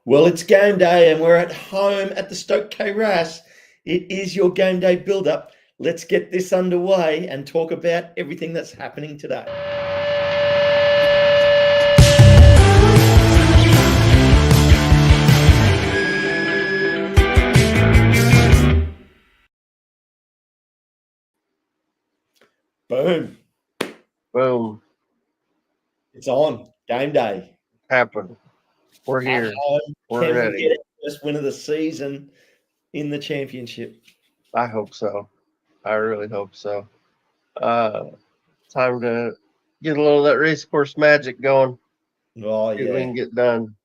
Well, it's game day and we're at home at the STōK Cae Ras. It is your game day build-up. Let's get this underway and talk about everything that's happening today. Boom. Boom. It's on. Game day. Happened. We're here. We're Can ready. we get it? First win of the season in the championship. I hope so. I really hope so. Time to get a little of that race course magic going. Oh, See if we yeah. can get done.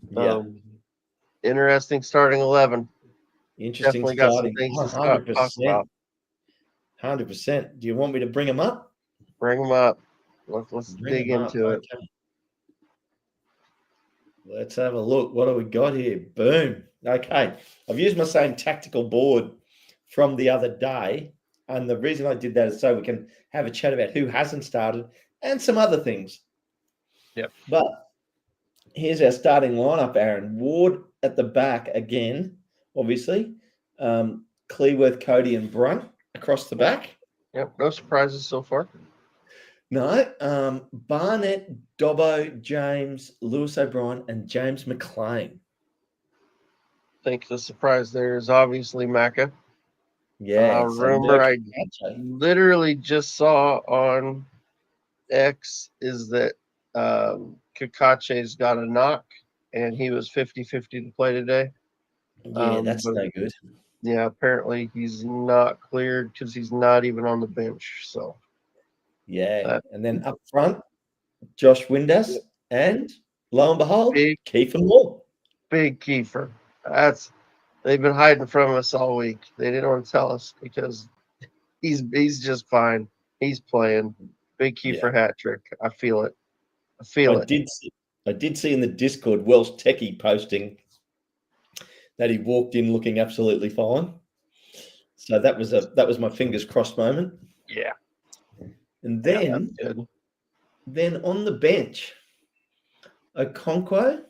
Yeah. Interesting starting 11. Interesting Definitely got some starting. things to talk about. 100%. Do you want me to bring them up? Bring them up. Let's dig into it. Okay. Let's have a look. What do we got here? Boom. Okay. I've used my same tactical board from the other day. And the reason I did that is so we can have a chat about who hasn't started and some other things. Yep. But here's our starting lineup, Aaron. Ward at the back again, obviously. Cleworth, Cody, and Brunt across the back. Yep. No surprises so far. No. Barnett, Dobbo, James, Lewis O'Brien, and James McLean. I think the surprise there is obviously Macca. Yeah. Rumor I literally just saw on X is that Kakache's got a knock and he was 50-50 to play today. Yeah, that's no good. Yeah, apparently he's not cleared because he's not even on the bench. So yeah, and then up front, Josh Windass, and lo and behold, Kiefer Moore. Big Kiefer. They've been hiding from us all week. They didn't want to tell us because he's just fine. He's playing. Big Kiefer hat trick. I feel it. I did see in the Discord Welsh Techie posting that he walked in looking absolutely fine. So that was my fingers crossed moment. Yeah. And then on the bench, O'Connell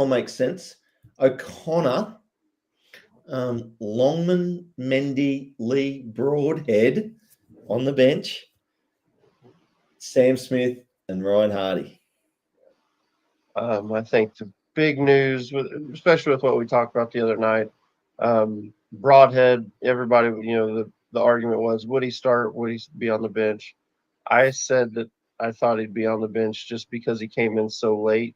makes sense. O'Connor, Longman, Mendy, Lee, Broadhead on the bench, Sam Smith and Ryan Hardy. I think the big news, especially with what we talked about the other night, Broadhead, everybody, the argument was, would he start? Would he be on the bench? I said that I thought he'd be on the bench just because he came in so late.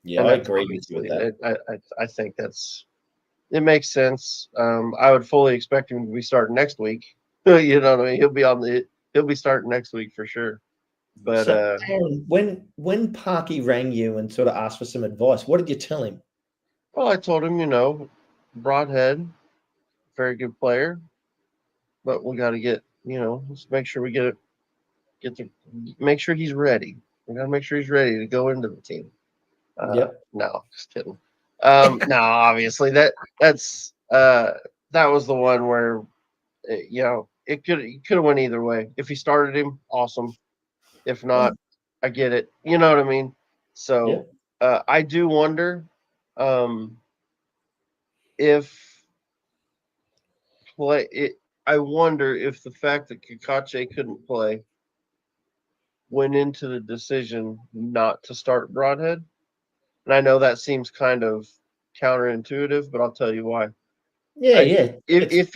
Yeah, I agree with you with that. I think it makes sense. I would fully expect him to be starting next week. You know what I mean? He'll be starting next week for sure. But so, Aaron, when Parky rang you and sort of asked for some advice, what did you tell him? Well, I told him, Broadhead, very good player, but we got to get, let's make sure we make sure he's ready. We got to make sure he's ready to go into the team. No, just kidding. No, obviously that was the one where, it could have went either way. If he started him, awesome. If not, I get it. You know what I mean? So I do wonder I wonder if the fact that Kakache couldn't play went into the decision not to start Broadhead. And I know that seems kind of counterintuitive, but I'll tell you why. Yeah. If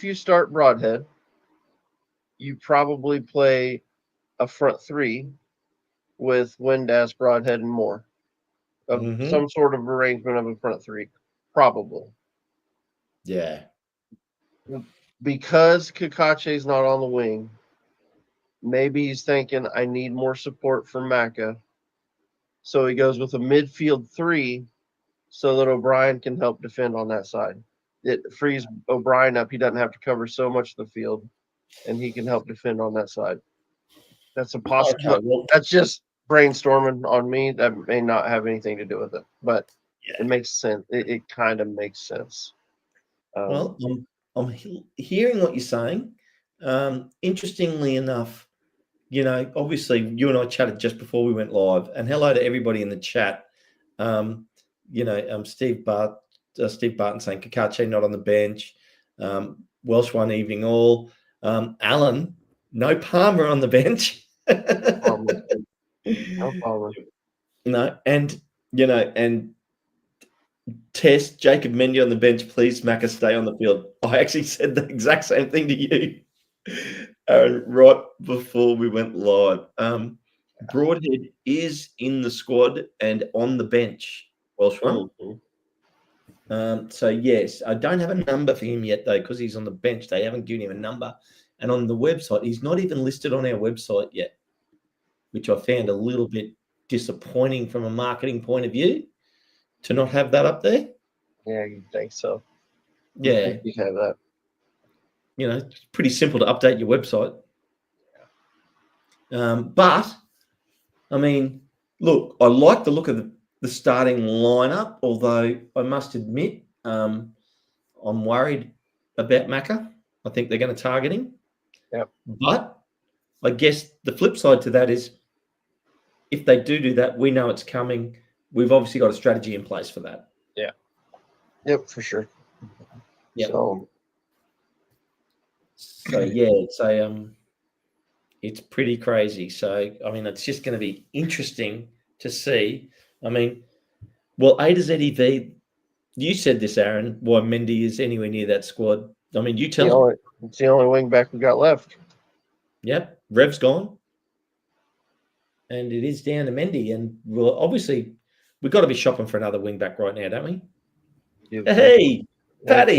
you start Broadhead, you probably play a front three with Windass, Broadhead, and Moore. Some sort of arrangement of a front three, probably. Yeah. Because Kakache's not on the wing, maybe he's thinking, I need more support from Macca. So he goes with a midfield three so that O'Brien can help defend on that side. It frees O'Brien up. He doesn't have to cover so much of the field, and he can help defend on that side. That's a possibility. That's just brainstorming on me. That may not have anything to do with it, but it makes sense. It kind of makes sense. Well, I'm hearing what you're saying. Interestingly enough, obviously you and I chatted just before we went live, and hello to everybody in the chat. Steve Barton saying Kakache not on the bench. Welsh one evening all. Alan, no Palmer on the bench. No Palmer. No, and Test Jacob Mendy on the bench, please. Macca stay on the field. I actually said the exact same thing to you, Aaron, right before we went live. Broadhead is in the squad and on the bench. Welsh one. So yes, I don't have a number for him yet though, because he's on the bench. They haven't given him a number, and on the website, he's not even listed on our website yet, which I found a little bit disappointing from a marketing point of view to not have that up there. Yeah, you'd think so. Yeah, You have that. It's pretty simple to update your website. But I mean, look, I like the look of the starting lineup, although I must admit, I'm worried about Macca. I think they're going to target him. Yep. But I guess the flip side to that is, if they do that, we know it's coming. We've obviously got a strategy in place for that. Yeah. Yep, for sure. Yeah. So yeah, it's pretty crazy. So I mean, it's just going to be interesting to see. I mean, well, A to ZEV, you said this, Aaron, why Mendy is anywhere near that squad. I mean, you tell him. It's the only wing back we got left. Yep, Rev's gone. And it is down to Mendy. And well, obviously, we've got to be shopping for another wing back right now, don't we? Hey, Paddy.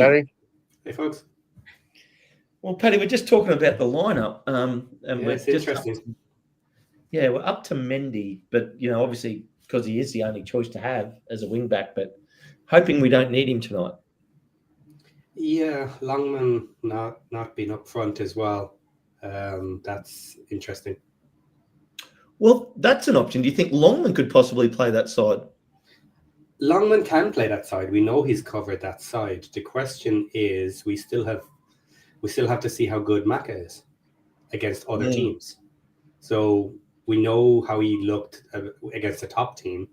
Hey, folks. Well, Paddy, we're just talking about the lineup. It's interesting. We're up to Mendy, but, obviously, because he is the only choice to have as a wing back, but hoping we don't need him tonight. Yeah, Longman not being up front as well. That's interesting. Well, that's an option. Do you think Longman could possibly play that side? Longman can play that side. We know he's covered that side. The question is, we still have to see how good Macca is against other teams. So we know how he looked against the top team.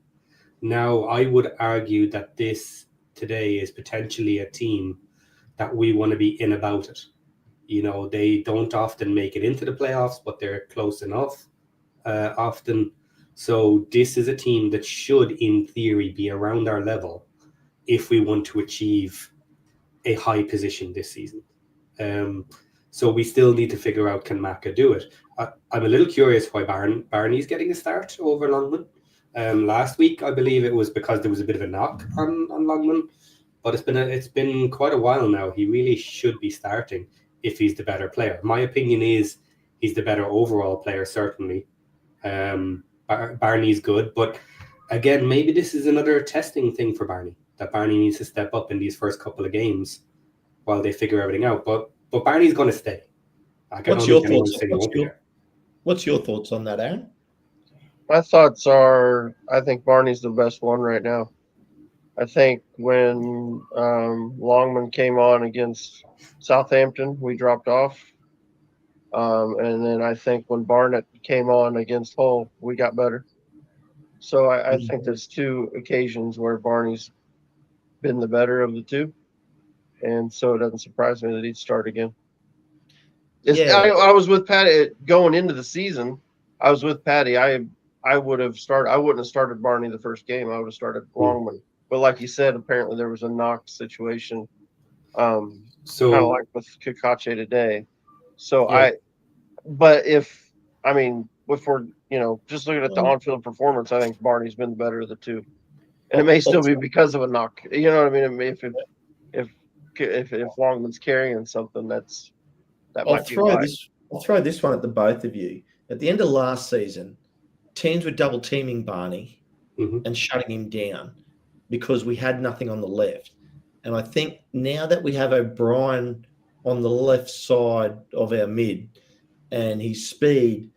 Now, I would argue that this today is potentially a team that we want to be in about it. They don't often make it into the playoffs, but they're close enough often. So this is a team that should, in theory, be around our level if we want to achieve a high position this season. So we still need to figure out, can Macca do it? I'm a little curious why Barney's getting a start over Longman. Last week, I believe it was because there was a bit of a knock on Longman, but it's been quite a while now. He really should be starting if he's the better player. My opinion is he's the better overall player, certainly. Barney's good, but again, maybe this is another testing thing for Barney, that Barney needs to step up in these first couple of games while they figure everything out. But Barney's going to stay. What's your thoughts on that, Aaron? My thoughts are, I think Barney's the best one right now. I think when Longman came on against Southampton, we dropped off. And then I think when Barnett came on against Hull, we got better. So I think there's two occasions where Barney's been the better of the two. And so it doesn't surprise me that he'd start again. I was with Patty going into the season. I was with Patty. I wouldn't have started Barney the first game. I would have started Longman. But like you said, apparently there was a knock situation. Kind of like with Kakache today. So if we're just looking at the on-field performance, I think Barney's been the better of the two, and it may still be because of a knock. You know what I mean? If Longman's carrying something, I'll throw this one at the both of you. At the end of last season, teams were double teaming Barney and shutting him down because we had nothing on the left. And I think now that we have O'Brien on the left side of our mid, and his speed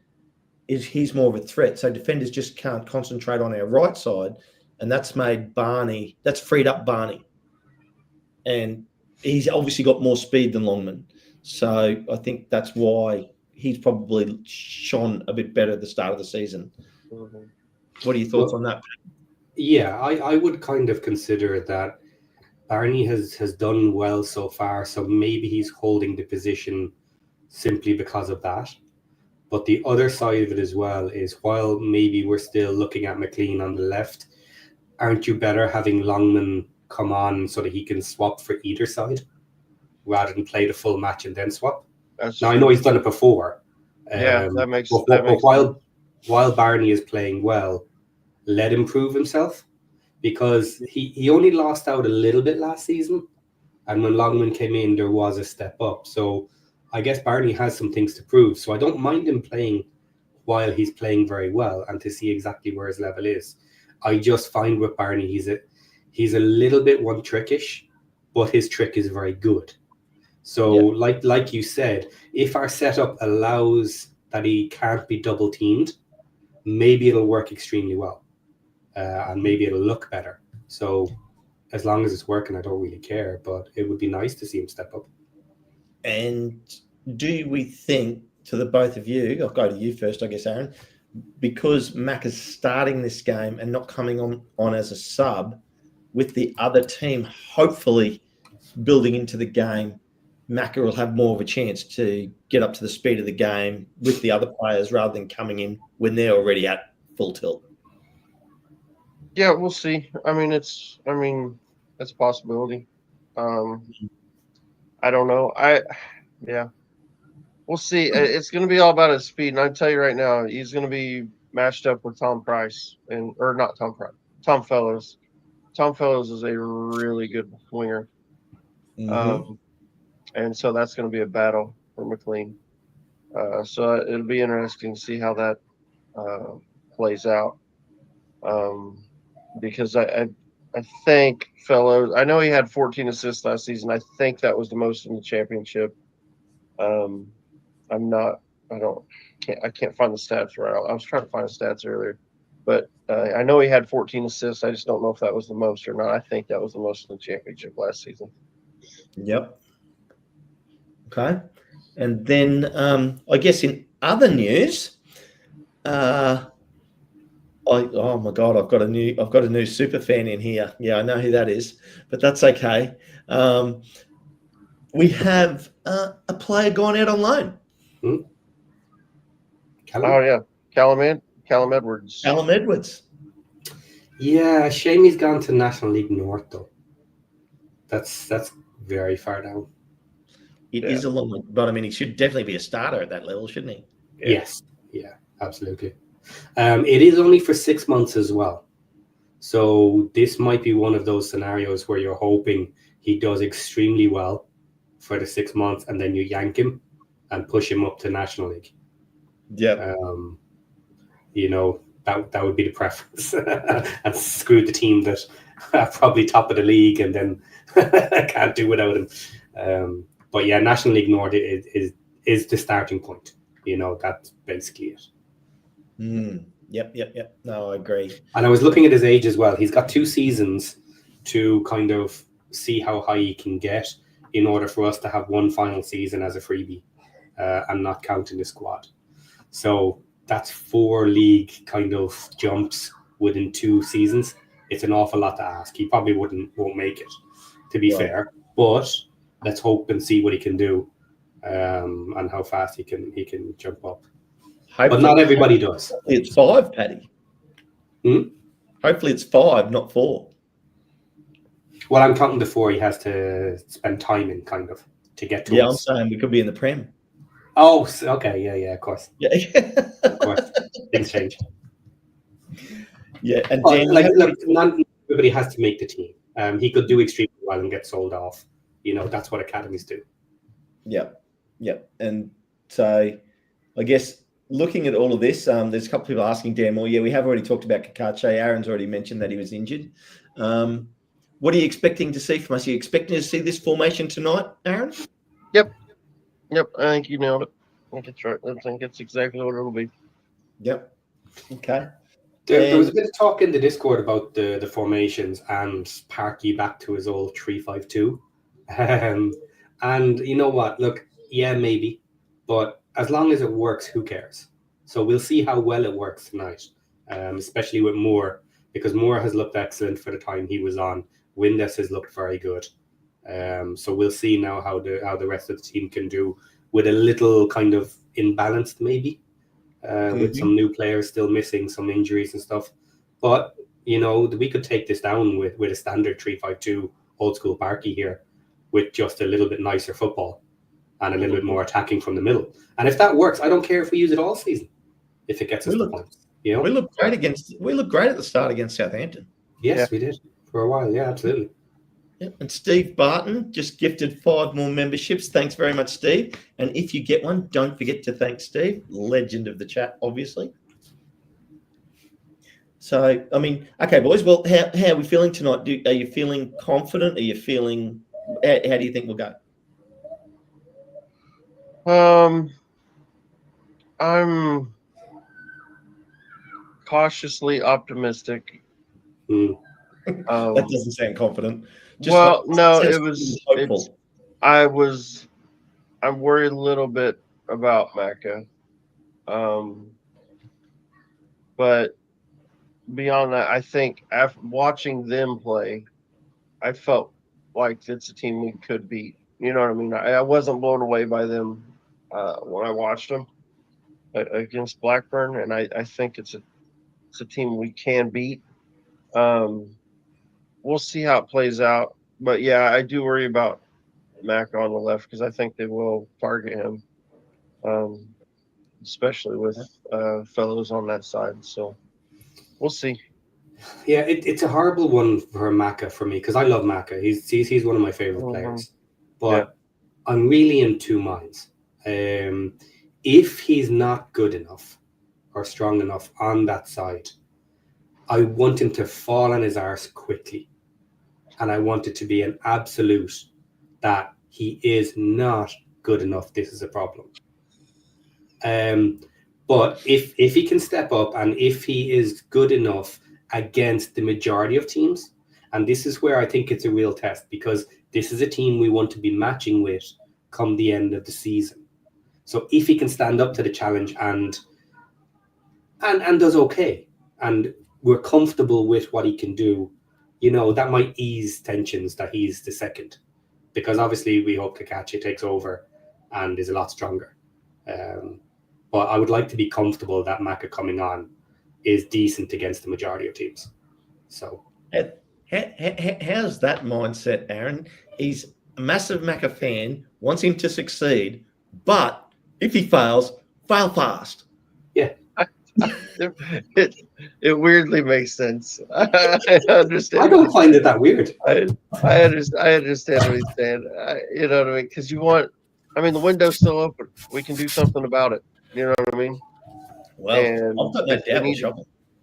he's more of a threat. So defenders just can't concentrate on our right side, and that's freed up Barney. And he's obviously got more speed than Longman. So I think that's why he's probably shone a bit better at the start of the season. Mhm. What are your thoughts on that? Yeah, I would kind of consider that Barney has done well so far, so maybe he's holding the position simply because of that. But the other side of it as well is, while maybe we're still looking at McLean on the left, aren't you better having Longman come on so that he can swap for either side rather than play the full match and then swap? That's Now, I true. know he's done it before. Yeah, that makes but sense. while Barney is playing well, let him prove himself, because he only lost out a little bit last season. And when Longman came in, there was a step up. So I guess Barney has some things to prove. So I don't mind him playing while he's playing very well and to see exactly where his level is. I just find with Barney, he's a little bit one trickish, but his trick is very good. So like you said, if our setup allows that he can't be double teamed, maybe it'll work extremely well, and maybe it'll look better. So as long as it's working, I don't really care, but it would be nice to see him step up. And do we think, to the both of you, I'll go to you first, I guess, Aaron, because Mac is starting this game and not coming on as a sub, with the other team hopefully building into the game, Macca will have more of a chance to get up to the speed of the game with the other players rather than coming in when they're already at full tilt. Yeah, we'll see. It's a possibility. I don't know. We'll see. It's going to be all about his speed, and I tell you right now, he's going to be matched up with Tom Price or not Tom Price, Tom Fellows. Tom Fellows is a really good winger, and so that's going to be a battle for McLean. So it'll be interesting to see how that plays out. Because I think Fellows, I know he had 14 assists last season. I think that was the most in the championship. I can't find the stats right. I was trying to find the stats earlier, but I know he had 14 assists. I just don't know if that was the most or not. I think that was the most in the championship last season. Yep. Okay. And then I guess in other news, oh my God, I've got a new super fan in here. Yeah, I know who that is, but that's okay. We have a player gone out on loan. Oh yeah, Callum Edwards. Callum Edwards. Yeah, shame he's gone to National League North though. That's very far down. It is a long one, but I mean, he should definitely be a starter at that level, shouldn't he? Yeah. Yes. Yeah, absolutely. It is only for 6 months as well. So this might be one of those scenarios where you're hoping he does extremely well for the 6 months and then you yank him and push him up to National League. Yeah. That would be the preference. And screw the team that are probably top of the league and then can't do without him. But yeah, National League North is the starting point. That's basically it. Yep. No, I agree. And I was looking at his age as well. He's got 2 seasons to kind of see how high he can get in order for us to have one final season as a freebie and not counting the squad. So that's 4 league kind of jumps within 2 seasons. It's an awful lot to ask. He probably won't make it, to be fair. But let's hope and see what he can do and how fast he can jump up. But not everybody does. Hopefully it's 5, Paddy. Hopefully it's 5, not 4. Well, I'm counting the 4 he has to spend time in, kind of, to get to us. I'm saying we could be in the Prem. Oh, okay. Yeah, of course. Yeah. Of course. Things change. Yeah, and look, not everybody has to make the team. He could do extremely well and get sold off. That's what academies do. Yeah. And so I guess looking at all of this, there's a couple of people asking Dan Moore. Yeah, we have already talked about Cae. Aaron's already mentioned that he was injured. What are you expecting to see from us? Are you expecting to see this formation tonight, Aaron? Yep. I think you nailed it. I think it's right. I think it's exactly what it'll be. Yep. Okay. There was a bit of talk in the Discord about the formations and Parky back to his old 3-5-2. And you know what? Look, yeah, maybe. But as long as it works, who cares? So we'll see how well it works tonight, especially with Moore, because Moore has looked excellent for the time he was on. Windass has looked very good. So we'll see now how the rest of the team can do with a little kind of imbalanced maybe, with some new players still missing, some injuries and stuff. But we could take this down with a standard 3-5-2 old school Barkey here, with just a little bit nicer football and a little bit more attacking from the middle. And if that works, I don't care if we use it all season. If it gets us the points, we look great at the start against Southampton. Yes, we did for a while. Yeah, absolutely. Yep. And Steve Barton just gifted 5 more memberships. Thanks very much, Steve. And if you get one, don't forget to thank Steve, legend of the chat, obviously. So, I mean, okay, boys. Well, how are we feeling tonight? Are you feeling confident? Are you feeling? How do you think we'll go? I'm cautiously optimistic. That doesn't sound confident. I'm worried a little bit about Macca. But beyond that, I think after watching them play, I felt like it's a team we could beat. You know what I mean? I wasn't blown away by them when I watched them against Blackburn, and I think it's a team we can beat. We'll see how it plays out. But, yeah, I do worry about Mac on the left because I think they will target him, especially with fellows on that side. So we'll see. Yeah, it's a horrible one for Macca for me because I love Macca. He's one of my favorite players. But I'm really in two minds. If he's not good enough or strong enough on that side, I want him to fall on his arse quickly. And I want it to be an absolute that he is not good enough. This is a problem. But if he can step up and if he is good enough against the majority of teams, and this is where I think it's a real test because this is a team we want to be matching with come the end of the season. So if he can stand up to the challenge and does okay, and we're comfortable with what he can do, that might ease tensions that he's the second. Because obviously we hope Cae takes over and is a lot stronger. But I would like to be comfortable that Macca coming on is decent against the majority of teams. So how's that mindset, Aaron? He's a massive Macca fan, wants him to succeed, but if he fails, fail fast. Yeah. It weirdly makes sense. I understand. I don't find it that weird. I understand what he's saying. You know what I mean? Because the window's still open. We can do something about it. You know what I mean? Well, and I've got no doubt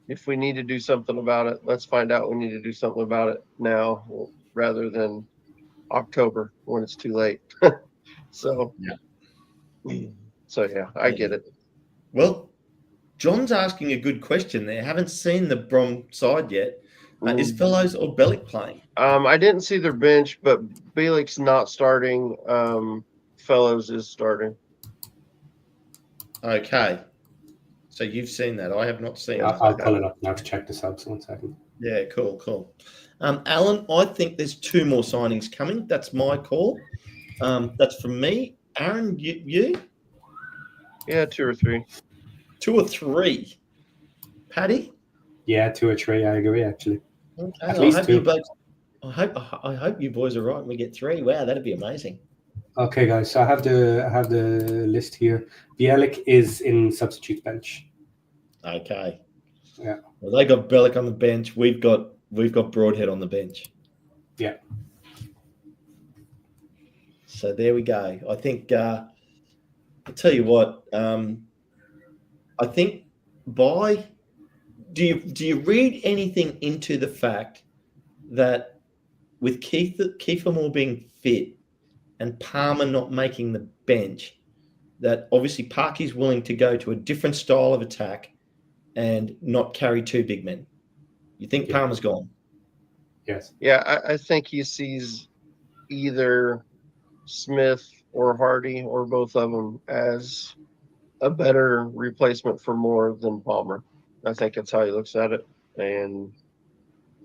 if we need to do something about it, let's find out we need to do something about it now rather than October when it's too late. So I get it. Well, John's asking a good question there. Haven't seen the Brom side yet. Is Fellows or Bellick playing? I didn't see their bench, but Bellick's not starting. Fellows is starting. Okay. So you've seen that. I have not seen it. I'll pull it up now to check the subs 1 second. Yeah, cool. Alan, I think there's 2 more signings coming. That's my call. That's from me. Aaron, you? Yeah, 2 or 3. 2 or 3. Paddy? Yeah, 2 or 3. I agree, actually. Okay. At least 2. I hope you boys are right and we get 3. Wow, that'd be amazing. Okay, guys. So I have the list here. Bielik is in substitute bench. Okay. Yeah. Well, they got Bellick on the bench. We've got Broadhead on the bench. Yeah. So there we go. I think I'll tell you what. I think do you read anything into the fact that with Kiefer Moore being fit and Palmer not making the bench, that obviously Parky's willing to go to a different style of attack and not carry 2 big men? You think Palmer's gone? Yes. Yeah, I think he sees either Smith or Hardy or both of them as a better replacement for Moore than Palmer. I think that's how he looks at it, and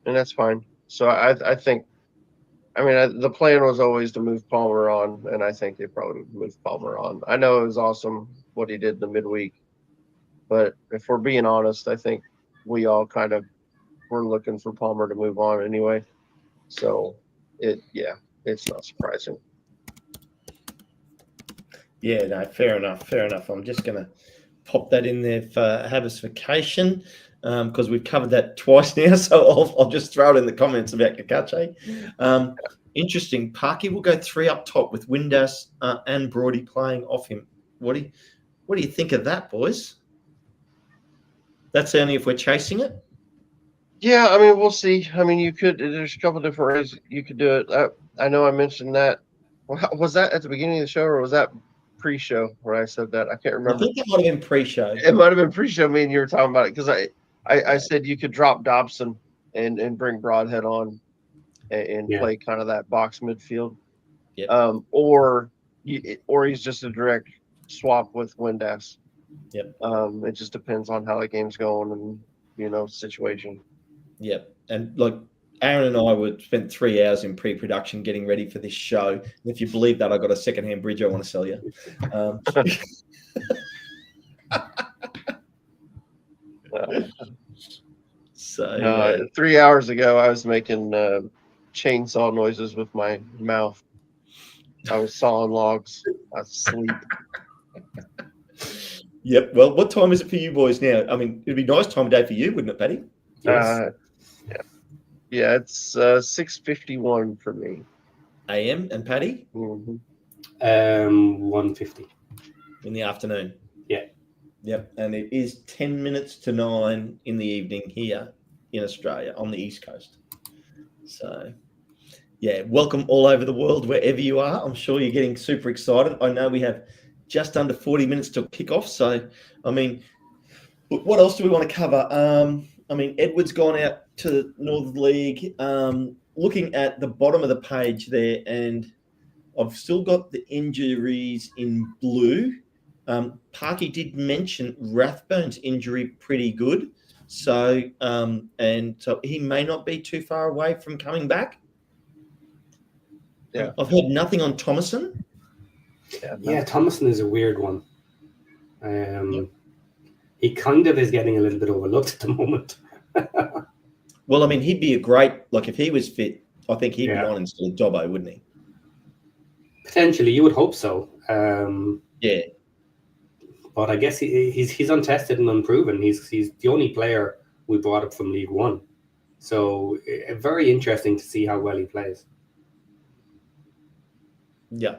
that's fine. So I think, I mean, the plan was always to move Palmer on, and I think they probably would move Palmer on. I know it was awesome what he did in the midweek, but if we're being honest, I think we all kind of were looking for Palmer to move on anyway. So it's not surprising. Yeah, no, fair enough. Fair enough. I'm just going to pop that in there for Habisification because we've covered that twice now. So I'll just throw it in the comments about Kakache. Interesting. Parky will go 3 up top with Windass and Broady playing off him. What do you think of that, boys? That's only if we're chasing it. Yeah, I mean, we'll see. I mean, there's a couple different ways you could do it. I know I mentioned that. Was that at the beginning of the show or was that pre-show where I said that? I can't I remember. think it might have been pre-show. It might have been pre-show. Me and you were talking about it because I said you could drop Dobson and bring Broadhead on and play kind of that box midfield. Yep. Or he's just a direct swap with Windass. Yep. It just depends on how the game's going and situation. Yep. And like Aaron and I would spent 3 hours in pre-production getting ready for this show. And if you believe that, I got a second-hand bridge I want to sell you. So 3 hours ago, I was making chainsaw noises with my mouth. I was sawing logs. I was asleep. Yep. Well, what time is it for you boys now? I mean, it'd be a nice time of day for you, wouldn't it, Paddy? Yes. Yeah, it's 6:51 for me. AM and Paddy? 1:50 in the afternoon. Yeah. Yep. And it is 10 minutes to 9 in the evening here in Australia on the East Coast. So, yeah, welcome all over the world, wherever you are. I'm sure you're getting super excited. I know we have just under 40 minutes to kick off. So, I mean, what else do we want to cover? I mean, Edward's gone out to the Northern League. Looking at the bottom of the page there, and I've still got the injuries in blue. Parky did mention Rathbone's injury pretty good. So, and so he may not be too far away from coming back. Yeah. I've heard nothing on Thomason. Yeah, Thomason is a weird one. He kind of is getting a little bit overlooked at the moment. Well, I mean, he'd be a great, like if he was fit, I think he'd be on instead of Dobbo, wouldn't he? Potentially, you would hope so. Yeah. But I guess he's untested and unproven. He's the only player we brought up from League One. So very interesting to see how well he plays. Yeah.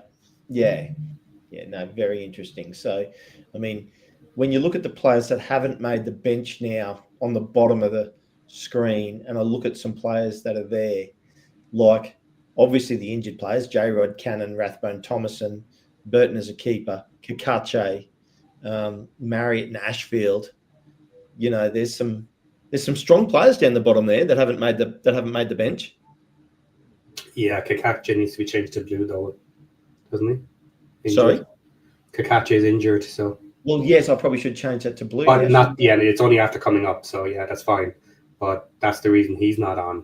No, very interesting. So, I mean, when you look at the players that haven't made the bench now on the bottom of the screen, and I look at some players that are there, like obviously the injured players, J-Rod, Cannon, Rathbone, Thomason, Burton as a keeper, Kakache, Marriott and Ashfield. You know, there's some strong players down the bottom there that haven't made the bench. Yeah, Kakache needs to be changed to blue though, doesn't he? Injured. Sorry? Kakache is injured, so. Well, yes, I probably should change that to blue. But it's only after coming up, so yeah, that's fine. But that's the reason he's not on.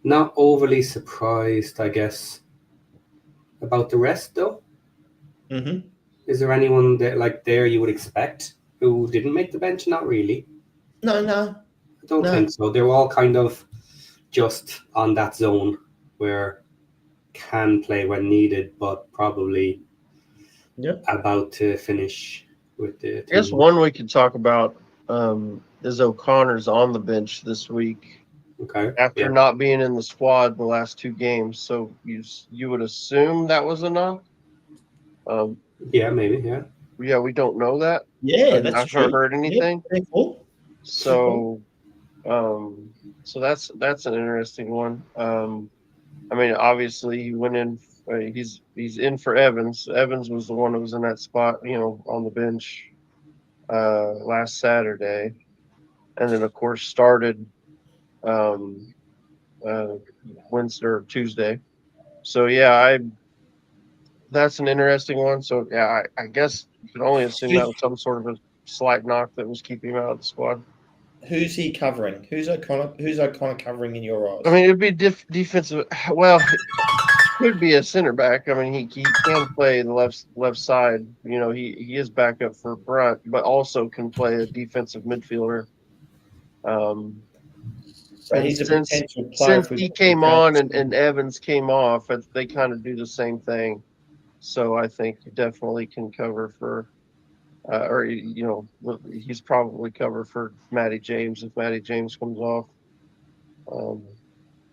Not overly surprised, I guess, about the rest though. Mm-hmm. Is there anyone there you would expect who didn't make the bench? Not really. No. I don't think so. They're all kind of just on that zone where can play when needed, but probably about to finish with the team. I guess one we could talk about is O'Connor's on the bench this week. Okay. After not being in the squad the last 2 games. So you would assume that was enough? Maybe, yeah. Yeah, we don't know that. Yeah, that's I've true. not heard anything. Yeah, cool. So so that's an interesting one. I mean, obviously he went in. He's in for Evans. Evans was the one who was in that spot, on the bench last Saturday, and then of course started Wednesday or Tuesday. So yeah, that's an interesting one. So yeah, I guess you can only assume that was some sort of a slight knock that was keeping him out of the squad. Who's he covering? Who's O'Connor covering in your eyes? I mean, it'd be defensive. Well, could be a center back. I mean, he can play the left side. You know, he is backup for Brunt, but also can play a defensive midfielder. So And he's a since potential player. If he we came on and Evans came off, they kind of do the same thing. So I think he definitely can cover for, or you know, he's probably cover for Matty James if Matty James comes off.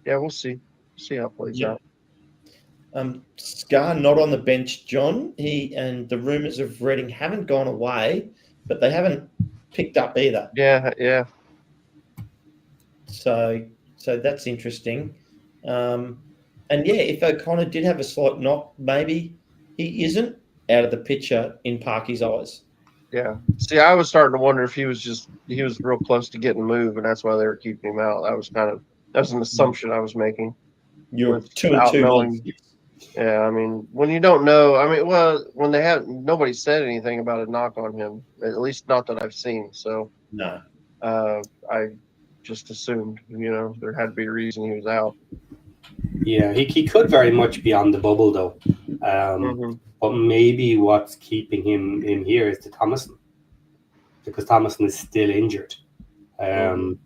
Yeah, we'll see. See how it plays out. Scar not on the bench, John. He and the rumours of Reading haven't gone away, but they haven't picked up either. Yeah. So that's interesting. And yeah, if O'Connor did have a slight knock, maybe he isn't out of the picture in Parky's eyes. Yeah. See, I was starting to wonder if he was real close to getting moved, and that's why they were keeping him out. That was an assumption I was making. You're two and without two. knowing. Yeah, I mean, when you don't know, I mean, well, when nobody said anything about a knock on him, at least not that I've seen. So No. I just assumed, you know, there had to be a reason he was out. Yeah, he could very much be on the bubble though. But maybe what's keeping him in here is the Thomason, because Thomason is still injured. And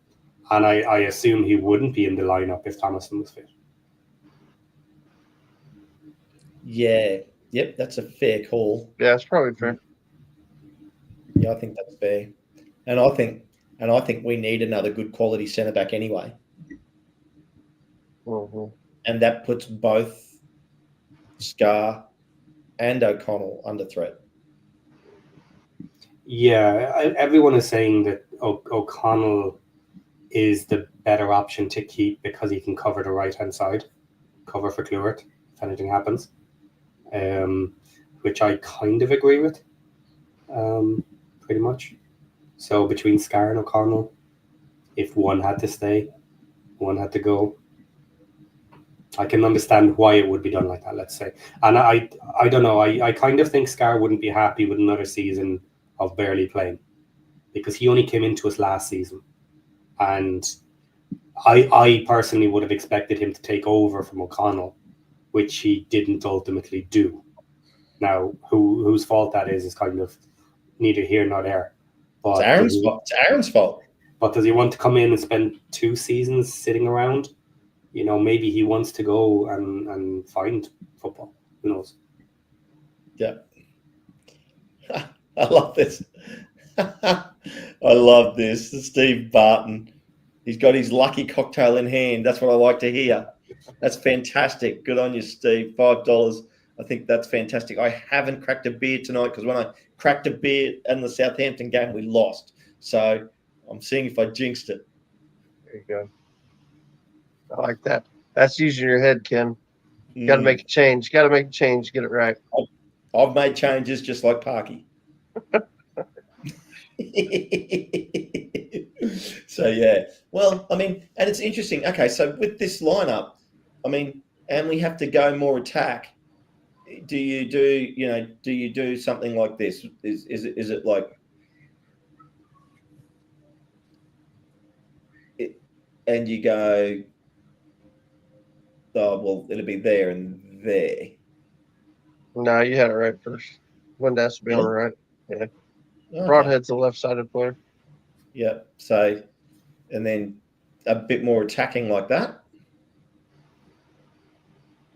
I assume he wouldn't be in the lineup if Thomason was fit. Yeah. Yep, that's a fair call. Yeah, it's probably fair. Yeah, I think that's fair. And I think we need another good quality centre back anyway. And that puts both Scar and O'Connell under threat. Yeah, everyone is saying that O'Connell is the better option to keep because he can cover the right-hand side, cover for Clewert if anything happens, which I kind of agree with, pretty much. So between Scar and O'Connell, if one had to stay, one had to go, I can understand why it would be done like that, let's say. And I don't know, I kind of think Scar wouldn't be happy with another season of barely playing, because he only came into us last season. And I personally would have expected him to take over from O'Connell, which he didn't ultimately do. Now, whose fault that is kind of neither here nor there. But It's Aaron's fault. But does he want to come in and spend 2 seasons sitting around? You know, maybe he wants to go and find football. Who knows? Yeah. I love this. I love this. Steve Barton. He's got his lucky cocktail in hand. That's what I like to hear. That's fantastic. Good on you, Steve. $5. I think that's fantastic. I haven't cracked a beer tonight because when I cracked a beer in the Southampton game, we lost. So I'm seeing if I jinxed it. There you go. I like that. That's using your head, Ken. Got to make a change. Got to make a change. Get it right. I've made changes just like Parky. So, yeah. Well, I mean, and it's interesting. Okay, so with this lineup, I mean, and we have to go more attack. Do you do something like this? Is it like it, and you go, oh, well, it'll be there and there. No, you had it right first. One has to be on the right. Yeah. Okay. Broadhead's a left-sided player. Yeah. So, and then a bit more attacking like that.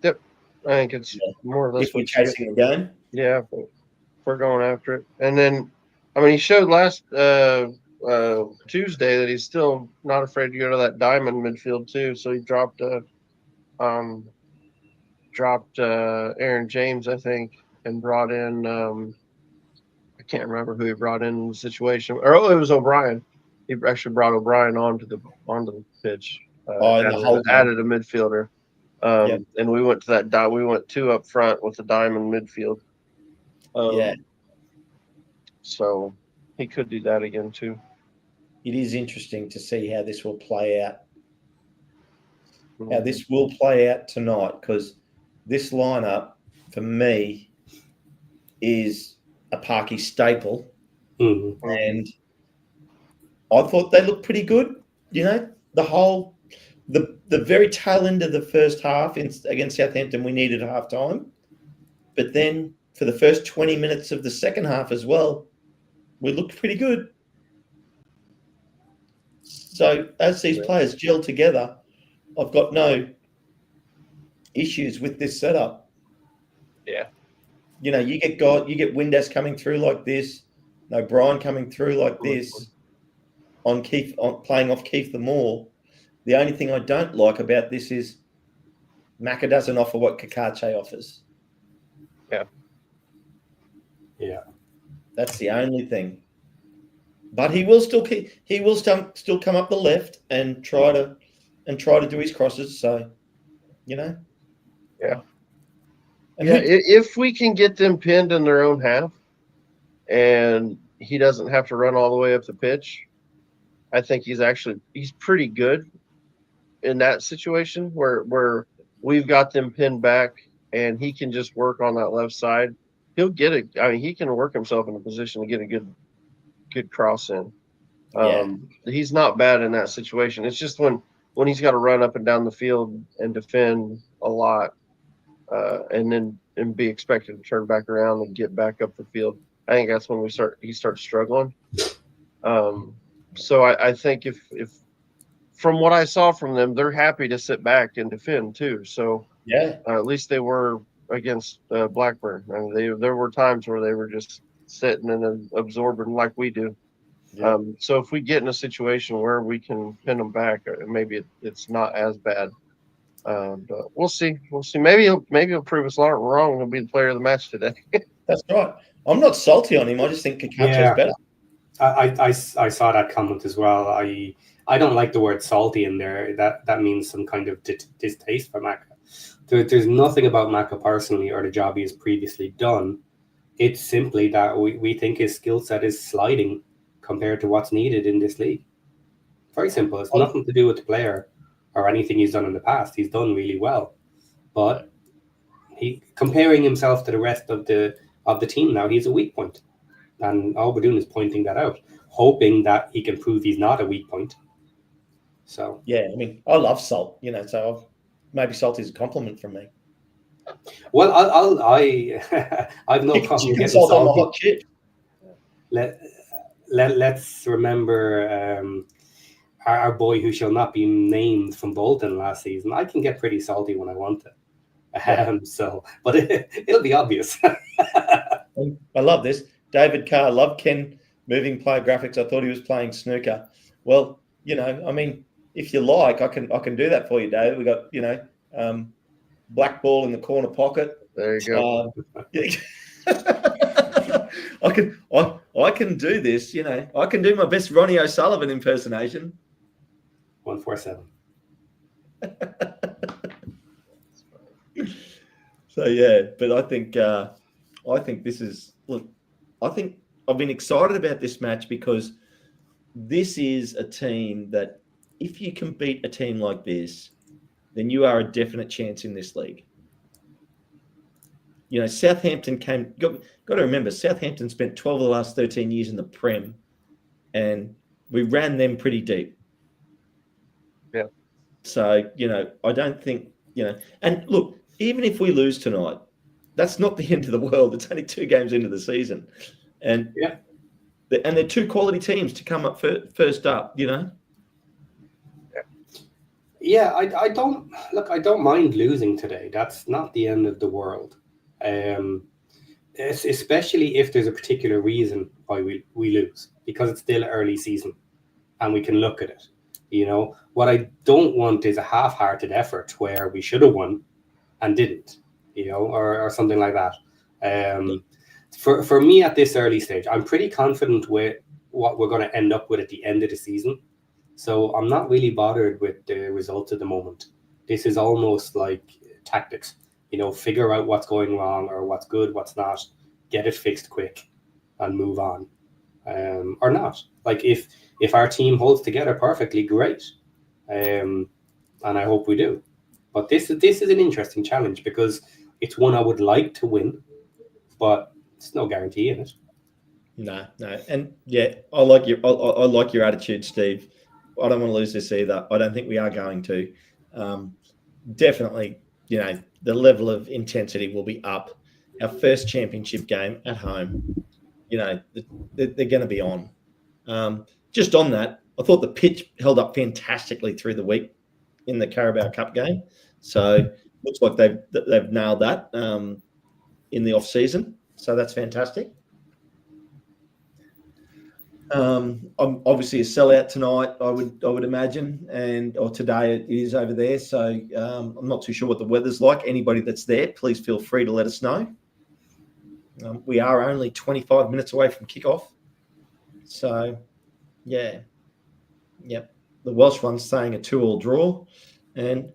Yep. I think it's more or less if we're chasing the game. Yeah, if we're going after it. And then, I mean, he showed last Tuesday that he's still not afraid to go to that diamond midfield too. So he dropped Aaron James, I think, and brought in I can't remember who he brought in the situation. Or it was O'Brien. He actually brought O'Brien onto the pitch. Added a midfielder. And we went to that. We went 2 up front with the diamond midfield. So he could do that again too. It is interesting to see how this will play out. How this will play out tonight, because this lineup for me, is a Parky staple. Mm-hmm. And I thought they looked pretty good. You know, the very tail end of the first half against Southampton, we needed half time. But then for the first 20 minutes of the second half as well, we looked pretty good. So as these players gel together, I've got no issues with this setup. Yeah. You know, you get Windass coming through like this, no Brian coming through like this, on playing off Keith the Moore. The only thing I don't like about this is Macca doesn't offer what Cae offers. Yeah. Yeah. That's the only thing. But he will still come up the left and try to do his crosses. So, you know. Yeah. And if we can get them pinned in their own half and he doesn't have to run all the way up the pitch, I think he's pretty good in that situation where we've got them pinned back and he can just work on that left side. He'll get it. I mean, he can work himself in a position to get a good cross in. He's not bad in that situation. It's just when he's got to run up and down the field and defend a lot, and be expected to turn back around and get back up the field. I think that's when he starts struggling. So I think if from what I saw from them, they're happy to sit back and defend too. So at least they were against Blackburn. I mean, there were times where they were just sitting and then absorbing like we do. Yeah. So if we get in a situation where we can pin them back, maybe it's not as bad. But we'll see. Maybe he'll prove us wrong. He'll be the player of the match today. That's right. I'm not salty on him. I just think Cacace's better. I saw that comment as well. I don't like the word salty in there. That means some kind of distaste for Macca. There's nothing about Macca personally or the job he has previously done. It's simply that we think his skill set is sliding compared to what's needed in this league. Very simple. It's nothing to do with the player or anything he's done in the past. He's done really well. But comparing himself to the rest of the team now, he's a weak point. And all we're doing is pointing that out, hoping that he can prove he's not a weak point. So yeah, I mean, I love salt, you know, so maybe salt is a compliment from me. Well, I've no problem getting salt salty. on the hot chip. Let's remember our boy who shall not be named from Bolton last season. I can get pretty salty when I want to. But it'll be obvious. I love this. David Carr, love Ken moving player graphics. I thought he was playing snooker. Well, you know, I mean, if you like, I can do that for you, Dave. We got, you know, black ball in the corner pocket. There you go. I can do this, you know. I can do my best Ronnie O'Sullivan impersonation. 147. So yeah, but I think this is I think I've been excited about this match because this is a team that if you can beat a team like this, then you are a definite chance in this league. You know, Southampton got to remember, Southampton spent 12 of the last 13 years in the Prem, and we ran them pretty deep. Yeah. So, you know, I don't think, you know, and look, even if we lose tonight, that's not the end of the world. It's only 2 games into the season. And they're 2 quality teams to come up first up, you know? Yeah, I don't mind losing today. That's not the end of the world. Especially if there's a particular reason why we lose, because it's still early season and we can look at it. You know, what I don't want is a half-hearted effort where we should have won and didn't, you know, or something like that. For me at this early stage, I'm pretty confident with what we're going to end up with at the end of the season. So I'm not really bothered with the results at the moment. This is almost like tactics, you know, figure out what's going wrong or what's good, what's not, get it fixed quick and move on, or not. Like if our team holds together perfectly, great. And I hope we do. But this is an interesting challenge because It's one I would like to win, but it's no guarantee in it. No, and yeah, I like your attitude, Steve. I don't want to lose this either. I don't think we are going to. Definitely, the level of intensity will be up. Our first championship game at home, they're going to be on. Just on that, I thought the pitch held up fantastically through the week in the Carabao Cup game. So looks like they've nailed that in the off season. So that's fantastic. I'm obviously a sellout tonight, I would imagine, or today it is over there. So I'm not too sure what the weather's like. Anybody that's there, please feel free to let us know. We are only 25 minutes away from kickoff. So, yeah. Yep. The Welsh one's saying a 2-2 draw. And,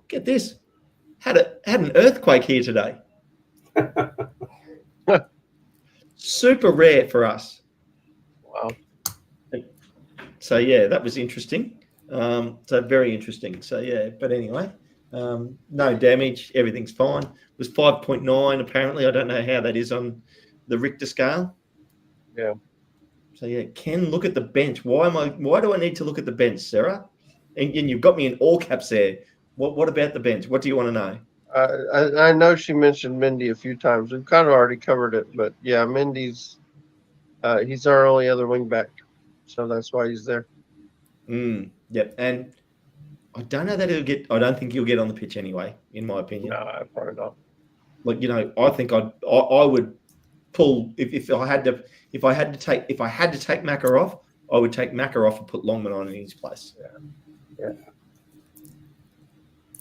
get this. Had an earthquake here today. Super rare for us. Wow. So, yeah, that was interesting. So, very interesting. So, yeah, but anyway, no damage. Everything's fine. It was 5.9, apparently. I don't know how that is on the Richter scale. Yeah. So, yeah, Ken, look at the bench. Why do I need to look at the bench, Sarah? And you've got me in all caps there. What about the bench? What do you want to know? I know she mentioned Mindy a few times. We've kind of already covered it, but yeah, Mindy's he's our only other wing back, so that's why he's there. Yep, and I don't know that I don't think he'll get on the pitch anyway, in my opinion. No, probably not. Like I think I would pull if I had to take Macca off, I would take Macca off and put Longman on in his place. Yeah.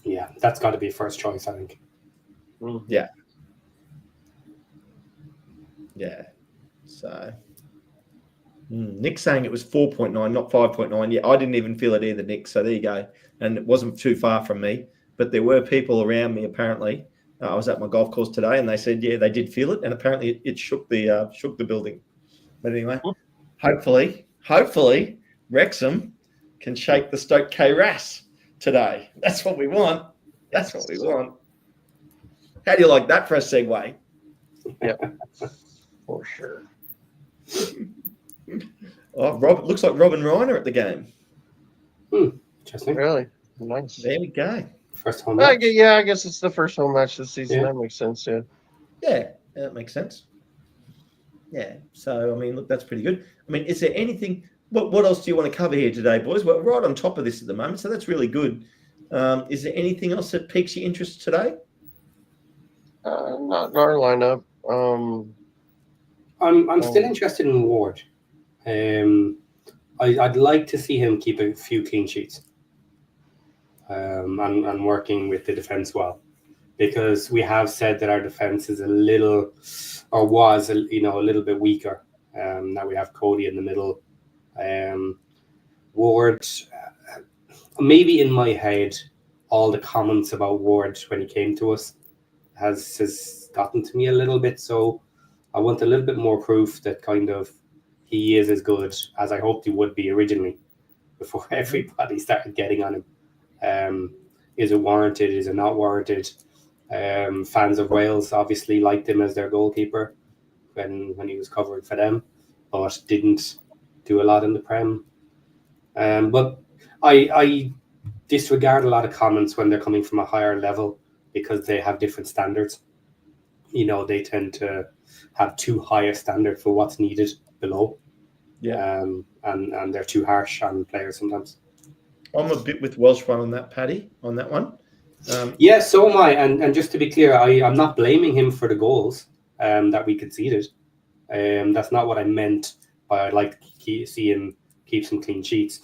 Yeah, that's got to be first choice, I think. Yeah. Yeah. So Nick's saying it was 4.9, not 5.9. Yeah, I didn't even feel it either, Nick. So there you go. And it wasn't too far from me. But there were people around me, apparently. I was at my golf course today, and they said, yeah, they did feel it. And apparently it shook the building. But anyway, hopefully Wrexham can shake the STōK Cae Ras today. That's what we want. That's what we want. How do you like that for a segue? Yeah, for sure. Looks like Rob and Ryan are at the game. Interesting. Really? Nice. There we go. First home match. I guess it's the first home match this season. Yeah. That makes sense, yeah. Yeah, that makes sense. Yeah. So, I mean, look, that's pretty good. I mean, is there anything... What else do you want to cover here today, boys? We're right on top of this at the moment, so that's really good. Is there anything else that piques your interest today? Not in our lineup. I'm still interested in Ward. I'd like to see him keep a few clean sheets and working with the defence well, because we have said that our defence is a little, or was a little bit weaker. Now we have Cody in the middle. Ward, maybe in my head, all the comments about Ward when he came to us has gotten to me a little bit. So I want a little bit more proof that kind of he is as good as I hoped he would be originally before everybody started getting on him. Is it warranted? Is it not warranted? Fans of Wales obviously liked him as their goalkeeper when he was covering for them, but didn't do a lot in the Prem. But I disregard a lot of comments when they're coming from a higher level because they have different standards. They tend to have too high a standard for what's needed below. Yeah. And they're too harsh on players sometimes. I'm a bit with Welsh one on that, Paddy, on that one. Yeah, so am I. And just to be clear, I'm not blaming him for the goals that we conceded. That's not what I meant by I'd like to see him keep some clean sheets.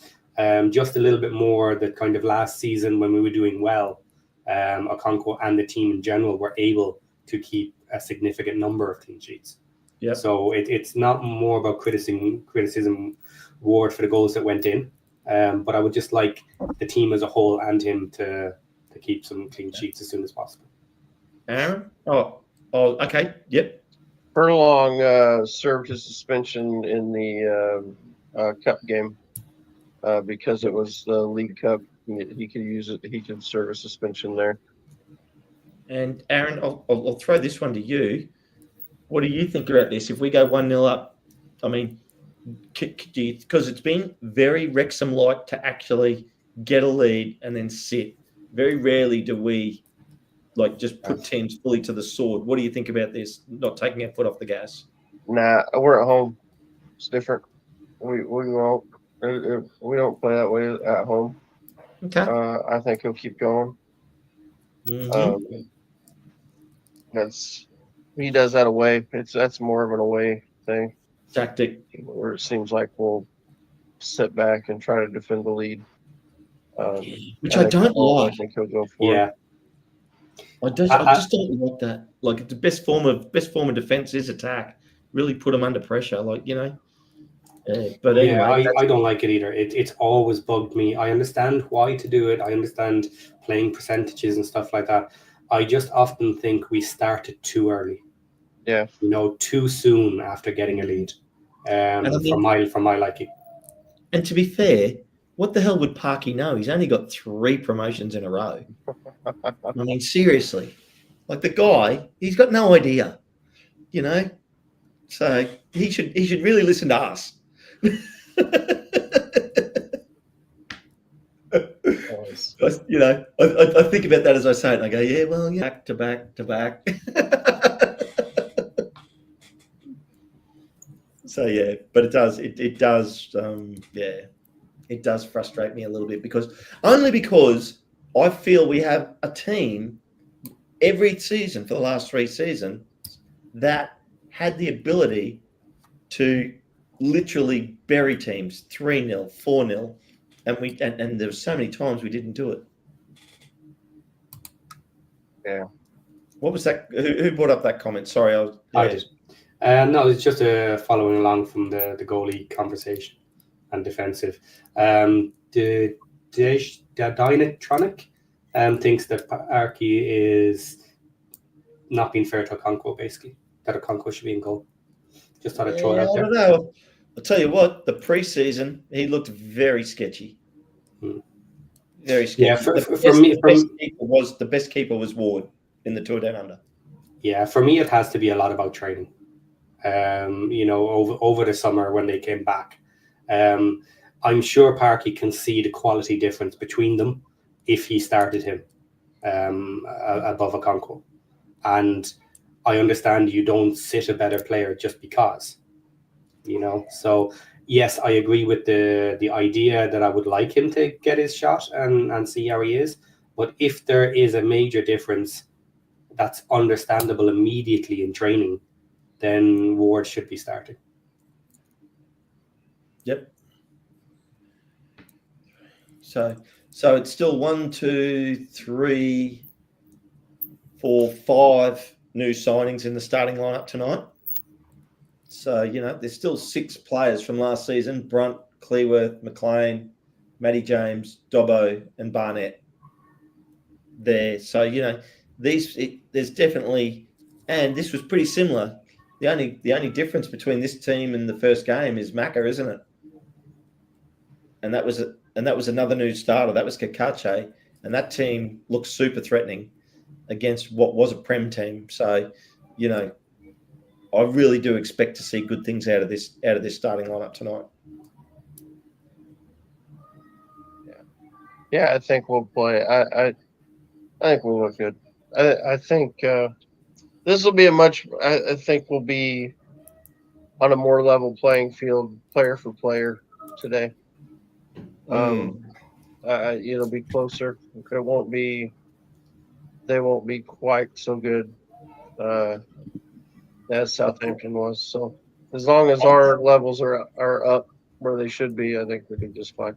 Just a little bit more that kind of last season when we were doing well, Okonkwo and the team in general were able to keep a significant number of clean sheets. Yeah. So it's not more about criticism Ward for the goals that went in, but I would just like the team as a whole and him to keep some clean sheets as soon as possible. Aaron? Oh, okay. Yep. Furlong served his suspension in the cup game because it was the League Cup. He could use it. He could serve a suspension there. And Aaron, I'll throw this one to you. What do you think about this? If we go 1-0 up, I mean, because it's been very Wrexham-like to actually get a lead and then sit. Very rarely do we just put teams fully to the sword. What do you think about this? Not taking our foot off the gas. Nah, we're at home. It's different. We won't. We don't play that way at home. Okay. I think he'll keep going. Mm-hmm. He does that away. That's more of an away thing. Tactic. Where it seems like we'll sit back and try to defend the lead. Which I don't like. I think he'll go for it. I just don't like that. Like the best form of defense is attack. Really put them under pressure. But anyway, I don't like it either. It's always bugged me. I understand why to do it. I understand playing percentages and stuff like that. I just often think we started too early. Yeah. Too soon after getting a lead. For my liking. And to be fair, what the hell would Parky know? He's only got 3 promotions in a row. I mean, seriously. Like the guy, he's got no idea. So he should really listen to us. I think about that as I say it, and I go, yeah, well, yeah, back to back to back. So yeah, but it does frustrate me a little bit because I feel we have a team every season for the last 3 seasons that had the ability to literally bury teams 3-0, 4-0, and there were so many times we didn't do it. Yeah. What was that? Who brought up that comment? Sorry, I did. No, it's just following along from the goalie conversation and defensive. The Dynatronic thinks that Parky is not being fair to Okonkwo, basically. That Okonkwo should be in goal. Just thought I'd throw it out there. I don't know. I'll tell you what, the preseason, he looked very sketchy. Very sketchy. Yeah, the best keeper was Ward in the Tour Down Under. Yeah, for me, it has to be a lot about training. Over the summer when they came back. I'm sure Parky can see the quality difference between them if he started him above Okonkwo. And I understand you don't sit a better player just because, So, yes, I agree with the idea that I would like him to get his shot and see how he is. But if there is a major difference that's understandable immediately in training, then Ward should be starting. Yep. So it's still 1, 2, 3, 4, 5 new signings in the starting lineup tonight. So, there's still 6 players from last season: Brunt, Cleworth, McLean, Matty James, Dobbo, and Barnett there. So, there's definitely, and this was pretty similar. The only difference between this team and the first game is Macca, isn't it? And that was another new starter. That was Cae, and that team looks super threatening against what was a Prem team. So, I really do expect to see good things out of this starting lineup tonight. Yeah, I think we'll play. I think we'll look good. I think this will be I think we'll be on a more level playing field, player for player today. It'll be closer. They won't be quite so good as Southampton was. So as long as our levels are up where they should be, I think we'll be just fine.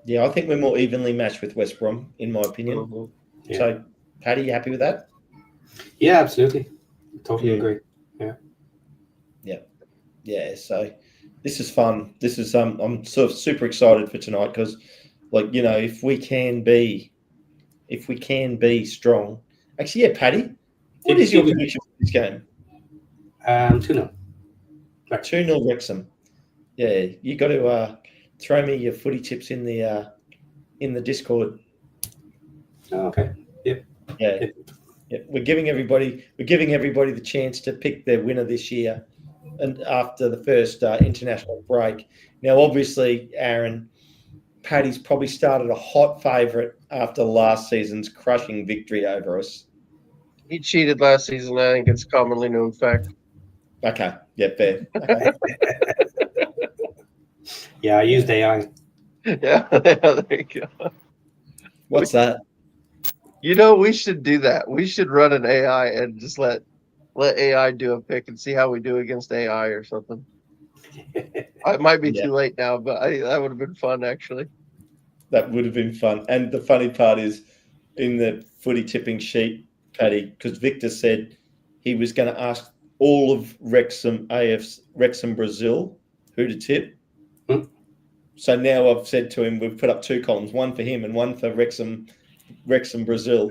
Yeah, I think we're more evenly matched with West Brom, in my opinion. Mm-hmm. Yeah. So, Paddy, you happy with that? Yeah, absolutely. Totally agree. Yeah. So this is fun. This is I'm sort of super excited for tonight because, if we can be strong. Actually, yeah, Paddy, what is your prediction for this game? 2-0. 2-0 Wrexham. Yeah, you got to throw me your footy tips in the Discord. Oh, okay. Yep. Yeah. Yeah, we're giving everybody the chance to pick their winner this year, and after the first international break. Now, obviously, Aaron, Paddy's probably started a hot favourite after last season's crushing victory over us. He cheated last season. I think it's commonly known fact. Okay, yeah, fair. Okay. Yeah, I used AI. Yeah, there you go. What's that? You know, we should do that. We should run an AI and just let AI do a pick and see how we do against AI or something. It might be Yeah. too late now, but that would have been fun actually. That would have been fun. And the funny part is, in the footy tipping sheet, Paddy, because Victor said he was going to ask all of Wrexham Brazil who to tip. Hmm. So now I've said to him, we've put up 2 columns, one for him and one for Wrexham Brazil.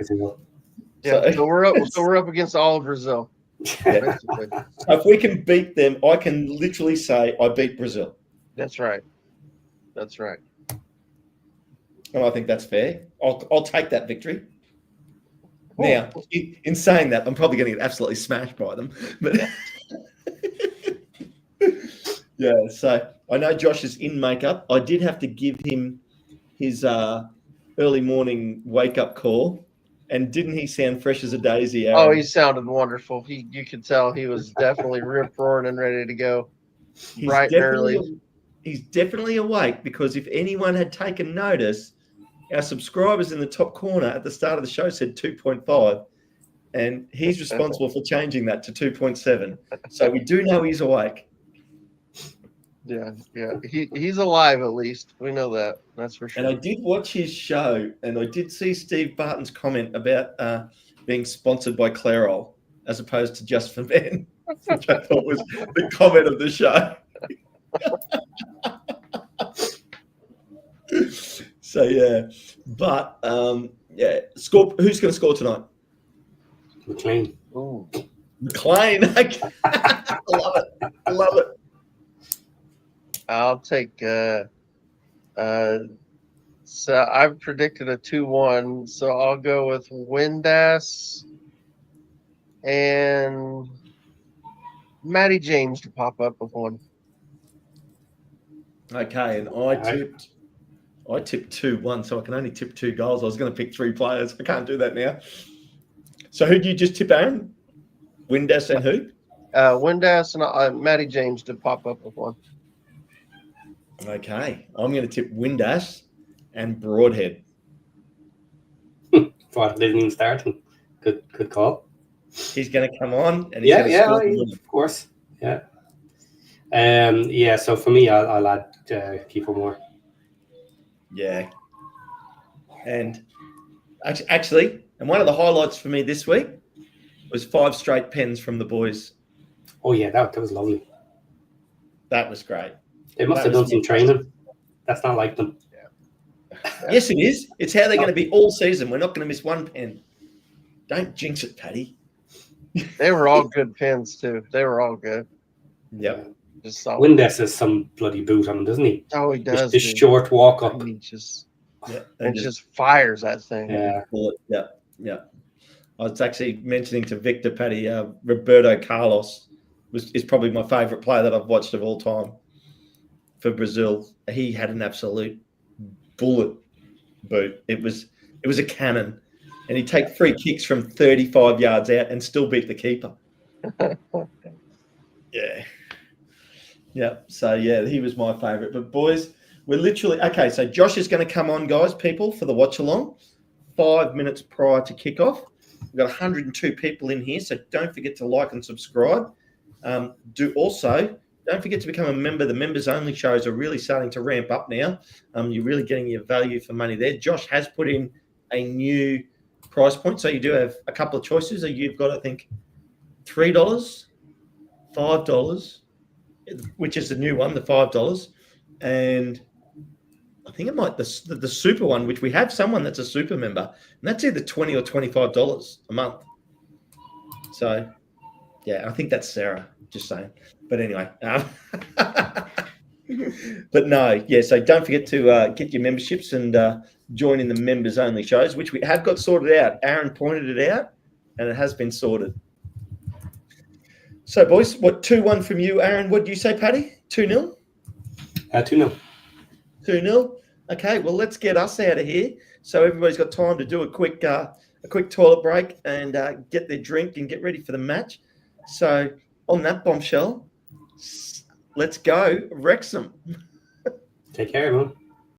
Yeah, so we're up against all of Brazil. Yeah. Basically. If we can beat them, I can literally say I beat Brazil. That's right. That's right. And I think that's fair. I'll take that victory. Now, in saying that, I'm probably going to get absolutely smashed by them. But yeah, so I know Josh is in makeup. I did have to give him his early morning wake-up call. And didn't he sound fresh as a daisy, Aaron? Oh, he sounded wonderful. You could tell he was definitely rip-roaring and ready to go. Bright and early. He's definitely awake, because if anyone had taken notice, our subscribers in the top corner at the start of the show said 2.5, and he's responsible for changing that to 2.7. So we do know he's awake. Yeah. He's alive at least. We know that. That's for sure. And I did watch his show, and I did see Steve Barton's comment about being sponsored by Clairol as opposed to Just for Men, which I thought was the comment of the show. So yeah, but yeah, score. Who's going to score tonight? McLean. Ooh. McLean. I love it. I love it. I'll take. So I've predicted a 2-1. So I'll go with Windass and Matty James to pop up with one. Okay, and I tipped 2-1, so I can only tip 2 goals. I was going to pick 3 players. I can't do that now. So who do you just tip, Aaron? Windass and who? Windass and Matty James to pop up with one. Okay, I'm going to tip Windass and Broadhead. Thought didn't even start. Good call. He's going to come on and he's going to score. Of course. Yeah. Yeah. So for me, I'll add Kiefer Moore. Yeah. And actually, and one of the highlights for me this week was 5 straight pens from the boys. Oh yeah, that was lovely. That was great. They must have done some training. That's not like them. Yes, it is. It's how they're going to be all season. We're not going to miss 1 pen. Don't jinx it, Paddy. They were all good pins too. They were all good. Yep. Just solid. Windass has some bloody boot on him, doesn't he? Oh, he does. This short walk up. He just and just fires that thing. Yeah. Yeah. I was actually mentioning to Victor, Paddy, Roberto Carlos is probably my favourite player that I've watched of all time for Brazil. He had an absolute bullet boot. It was a cannon, and he'd take free kicks from 35 yards out and still beat the keeper. Yeah. So yeah, he was my favourite. But boys, we're literally okay. So Josh is going to come on, guys, people, for the watch along 5 minutes prior to kickoff. We've got 102 people in here, so don't forget to like and subscribe. Don't forget to become a member. The members only shows are really starting to ramp up now. You're really getting your value for money there. Josh has put in a new price point, so you do have a couple of choices. So you've got, I think, $3, $5, which is the new one, the $5, and I think it might the super one, which we have someone that's a super member, and that's either $20 or $25 a month. So, yeah, I think that's Sarah. Just saying. But anyway, but no, yeah. So don't forget to get your memberships and join in the members only shows, which we have got sorted out. Aaron pointed it out. and it has been sorted. So, boys, what 2-1 from you, Aaron? What do you say, Paddy? 2-0? 2-0. 2-0. Okay, well, let's get us out of here. So everybody's got time to do a quick toilet break and get their drink and get ready for the match. So on that bombshell, let's go Wrexham. Take care, everyone.